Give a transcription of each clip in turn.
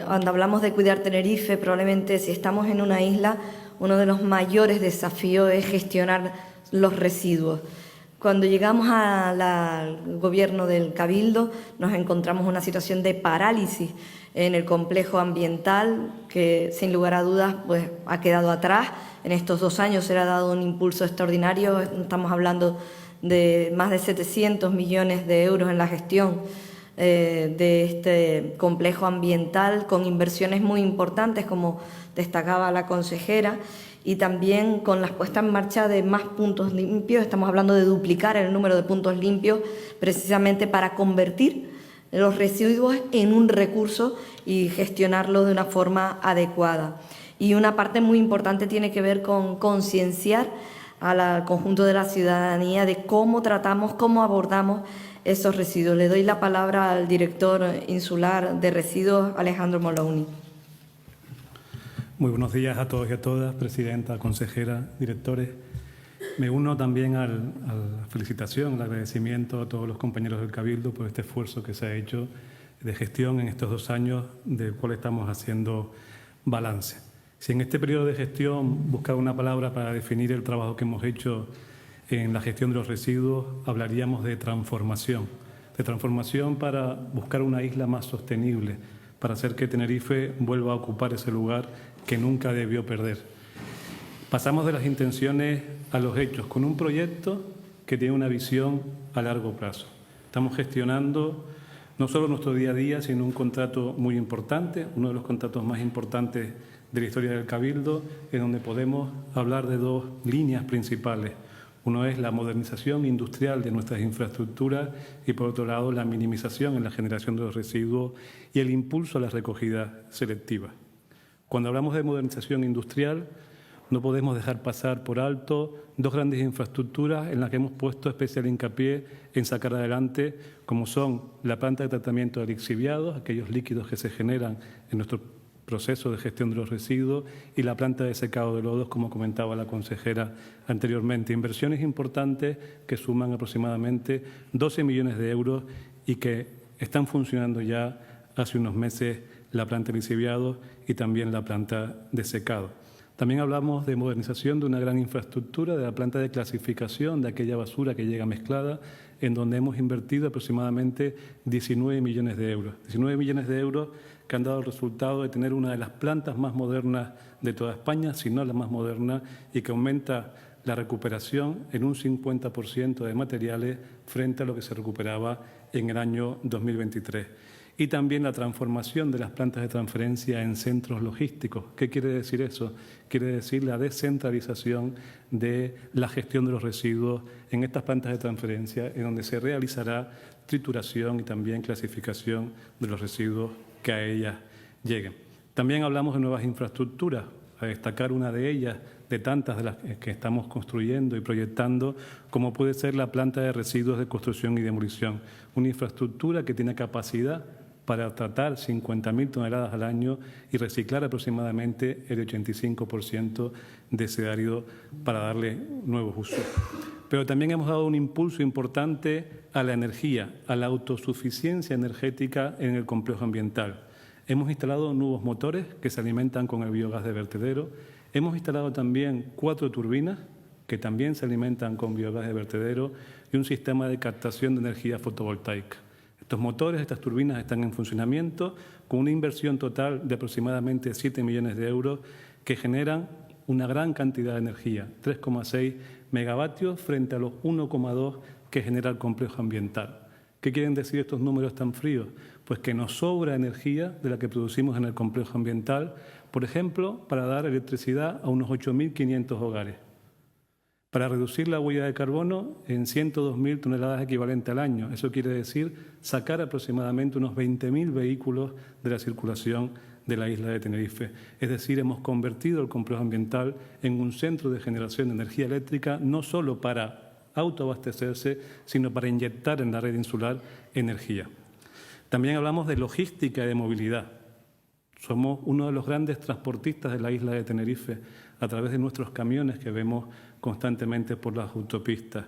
Cuando hablamos de cuidar Tenerife, probablemente si estamos en una isla, uno de los mayores desafíos es gestionar los residuos. Cuando llegamos al gobierno del Cabildo, nos encontramos una situación de parálisis en el complejo ambiental que, sin lugar a dudas, pues, ha quedado atrás. En estos 2 años se le ha dado un impulso extraordinario. Estamos hablando de más de 700 millones de euros en la gestión de este complejo ambiental, con inversiones muy importantes, como destacaba la consejera, y también con la puesta en marcha de más puntos limpios. Estamos hablando de duplicar el número de puntos limpios precisamente para convertir los residuos en un recurso y gestionarlo de una forma adecuada. Y una parte muy importante tiene que ver con concienciar al conjunto de la ciudadanía de cómo tratamos, cómo abordamos esos residuos. Le doy la palabra al director insular de residuos, Alejandro Molouni. Muy buenos días a todos y a todas, presidenta, consejera, directores. Me uno también a la felicitación, al agradecimiento a todos los compañeros del Cabildo por este esfuerzo que se ha hecho de gestión en estos 2 años, del cual estamos haciendo balance. Si en este periodo de gestión buscaba una palabra para definir el trabajo que hemos hecho en la gestión de los residuos, hablaríamos de transformación para buscar una isla más sostenible, para hacer que Tenerife vuelva a ocupar ese lugar que nunca debió perder. Pasamos de las intenciones a los hechos, con un proyecto que tiene una visión a largo plazo. Estamos gestionando no solo nuestro día a día, sino un contrato muy importante, uno de los contratos más importantes de la historia del Cabildo, en donde podemos hablar de 2 líneas principales. Uno es la modernización industrial de nuestras infraestructuras y, por otro lado, la minimización en la generación de los residuos y el impulso a la recogida selectiva. Cuando hablamos de modernización industrial, no podemos dejar pasar por alto 2 grandes infraestructuras en las que hemos puesto especial hincapié en sacar adelante, como son la planta de tratamiento de lixiviados, aquellos líquidos que se generan en nuestro proceso de gestión de los residuos, y la planta de secado de lodos, como comentaba la consejera anteriormente. Inversiones importantes que suman aproximadamente 12 millones de euros y que están funcionando ya hace unos meses la planta de lixiviados y también la planta de secado. También hablamos de modernización de una gran infraestructura, de la planta de clasificación de aquella basura que llega mezclada, en donde hemos invertido aproximadamente 19 millones de euros. 19 millones de euros que han dado el resultado de tener una de las plantas más modernas de toda España, si no la más moderna, y que aumenta la recuperación en un 50% de materiales frente a lo que se recuperaba en el año 2023. Y también la transformación de las plantas de transferencia en centros logísticos. ¿Qué quiere decir eso? Quiere decir la descentralización de la gestión de los residuos en estas plantas de transferencia, en donde se realizará trituración y también clasificación de los residuos que a ellas lleguen. También hablamos de nuevas infraestructuras, a destacar una de ellas, de tantas de las que estamos construyendo y proyectando, como puede ser la planta de residuos de construcción y demolición. Una infraestructura que tiene capacidad para tratar 50.000 toneladas al año y reciclar aproximadamente el 85% de ese árido para darle nuevos usos. Pero también hemos dado un impulso importante a la energía, a la autosuficiencia energética en el complejo ambiental. Hemos instalado nuevos motores que se alimentan con el biogás de vertedero. Hemos instalado también 4 turbinas que también se alimentan con biogás de vertedero y un sistema de captación de energía fotovoltaica. Estos motores, estas turbinas están en funcionamiento con una inversión total de aproximadamente 7 millones de euros que generan una gran cantidad de energía, 3,6 megavatios frente a los 1,2 que genera el complejo ambiental. ¿Qué quieren decir estos números tan fríos? Pues que nos sobra energía de la que producimos en el complejo ambiental, por ejemplo, para dar electricidad a unos 8.500 hogares. Para reducir la huella de carbono en 102.000 toneladas equivalente al año. Eso quiere decir sacar aproximadamente unos 20.000 vehículos de la circulación de la isla de Tenerife. Es decir, hemos convertido el complejo ambiental en un centro de generación de energía eléctrica, no solo para autoabastecerse, sino para inyectar en la red insular energía. También hablamos de logística y de movilidad. Somos uno de los grandes transportistas de la isla de Tenerife a través de nuestros camiones que vemos constantemente por las autopistas.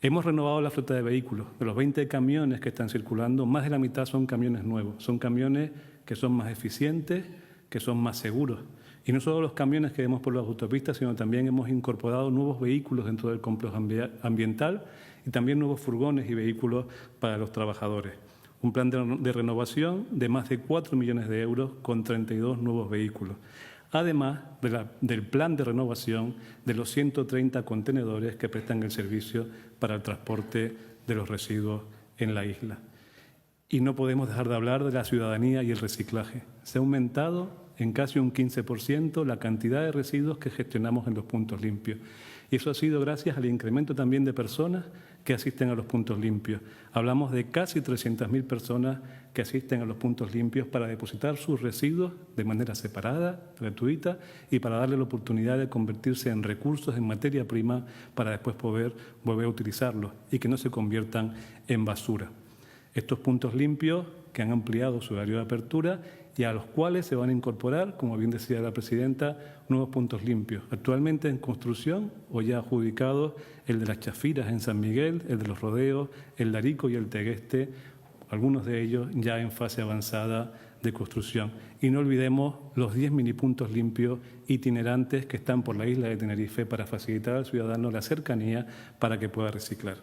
Hemos renovado la flota de vehículos. De los 20 camiones que están circulando, más de la mitad son camiones nuevos. Son camiones que son más eficientes, que son más seguros. Y no solo los camiones que vemos por las autopistas, sino también hemos incorporado nuevos vehículos dentro del complejo ambiental y también nuevos furgones y vehículos para los trabajadores. Un plan de renovación de más de 4 millones de euros con 32 nuevos vehículos. Además del plan de renovación de los 130 contenedores que prestan el servicio para el transporte de los residuos en la isla. Y no podemos dejar de hablar de la ciudadanía y el reciclaje. Se ha aumentado en casi un 15% la cantidad de residuos que gestionamos en los puntos limpios. Y eso ha sido gracias al incremento también de personas que asisten a los puntos limpios. Hablamos de casi 300.000 personas que asisten a los puntos limpios para depositar sus residuos de manera separada, gratuita, y para darle la oportunidad de convertirse en recursos, en materia prima, para después poder volver a utilizarlos y que no se conviertan en basura. Estos puntos limpios que han ampliado su horario de apertura y a los cuales se van a incorporar, como bien decía la presidenta, nuevos puntos limpios. Actualmente en construcción o ya adjudicados el de las Chafiras en San Miguel, el de los Rodeos, el Larico y el Tegueste, algunos de ellos ya en fase avanzada de construcción. Y no olvidemos los 10 minipuntos limpios itinerantes que están por la isla de Tenerife para facilitar al ciudadano la cercanía para que pueda reciclar.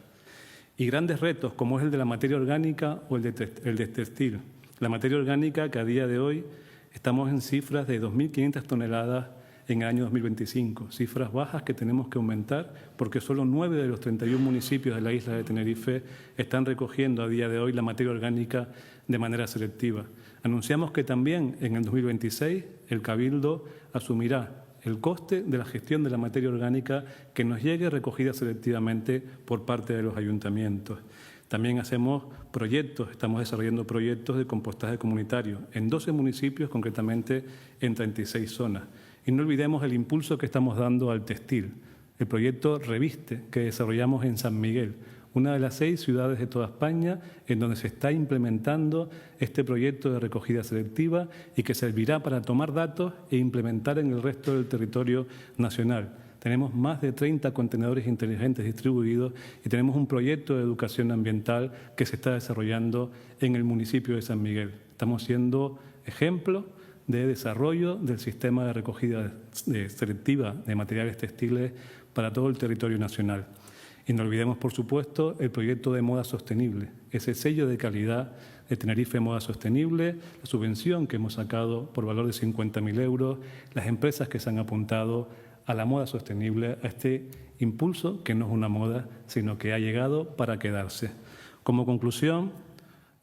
Y grandes retos como es el de la materia orgánica o el de textil. La materia orgánica, que a día de hoy estamos en cifras de 2.500 toneladas en el año 2025, cifras bajas que tenemos que aumentar porque solo 9 de los 31 municipios de la isla de Tenerife están recogiendo a día de hoy la materia orgánica de manera selectiva. Anunciamos que también en el 2026 el Cabildo asumirá el coste de la gestión de la materia orgánica que nos llegue recogida selectivamente por parte de los ayuntamientos. También hacemos proyectos, estamos desarrollando proyectos de compostaje comunitario en 12 municipios, concretamente en 36 zonas. Y no olvidemos el impulso que estamos dando al textil, el proyecto Reviste que desarrollamos en San Miguel, una de las 6 ciudades de toda España en donde se está implementando este proyecto de recogida selectiva y que servirá para tomar datos e implementar en el resto del territorio nacional. Tenemos más de 30 contenedores inteligentes distribuidos y tenemos un proyecto de educación ambiental que se está desarrollando en el municipio de San Miguel. Estamos siendo ejemplo de desarrollo del sistema de recogida selectiva de materiales textiles para todo el territorio nacional. Y no olvidemos, por supuesto, el proyecto de moda sostenible, ese sello de calidad de Tenerife Moda Sostenible, la subvención que hemos sacado por valor de 50.000 euros, las empresas que se han apuntado a la moda sostenible, a este impulso que no es una moda, sino que ha llegado para quedarse. Como conclusión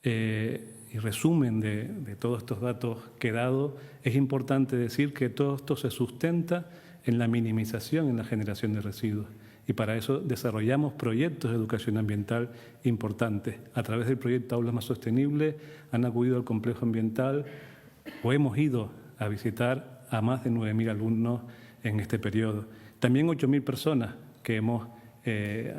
y resumen de todos estos datos que he dado, es importante decir que todo esto se sustenta en la minimización en la generación de residuos. Y para eso desarrollamos proyectos de educación ambiental importantes. A través del proyecto Aulas Más Sostenibles han acudido al complejo ambiental o hemos ido a visitar a más de 9.000 alumnos en este periodo. También 8.000 personas que hemos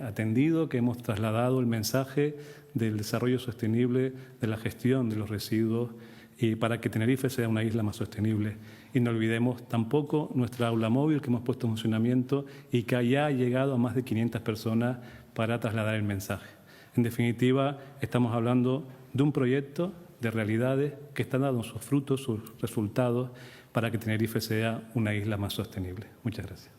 atendido, que hemos trasladado el mensaje del desarrollo sostenible, de la gestión de los residuos y para que Tenerife sea una isla más sostenible. Y no olvidemos tampoco nuestra aula móvil que hemos puesto en funcionamiento y que ya ha llegado a más de 500 personas para trasladar el mensaje. En definitiva, estamos hablando de un proyecto de realidades que están dando sus frutos, sus resultados, para que Tenerife sea una isla más sostenible. Muchas gracias.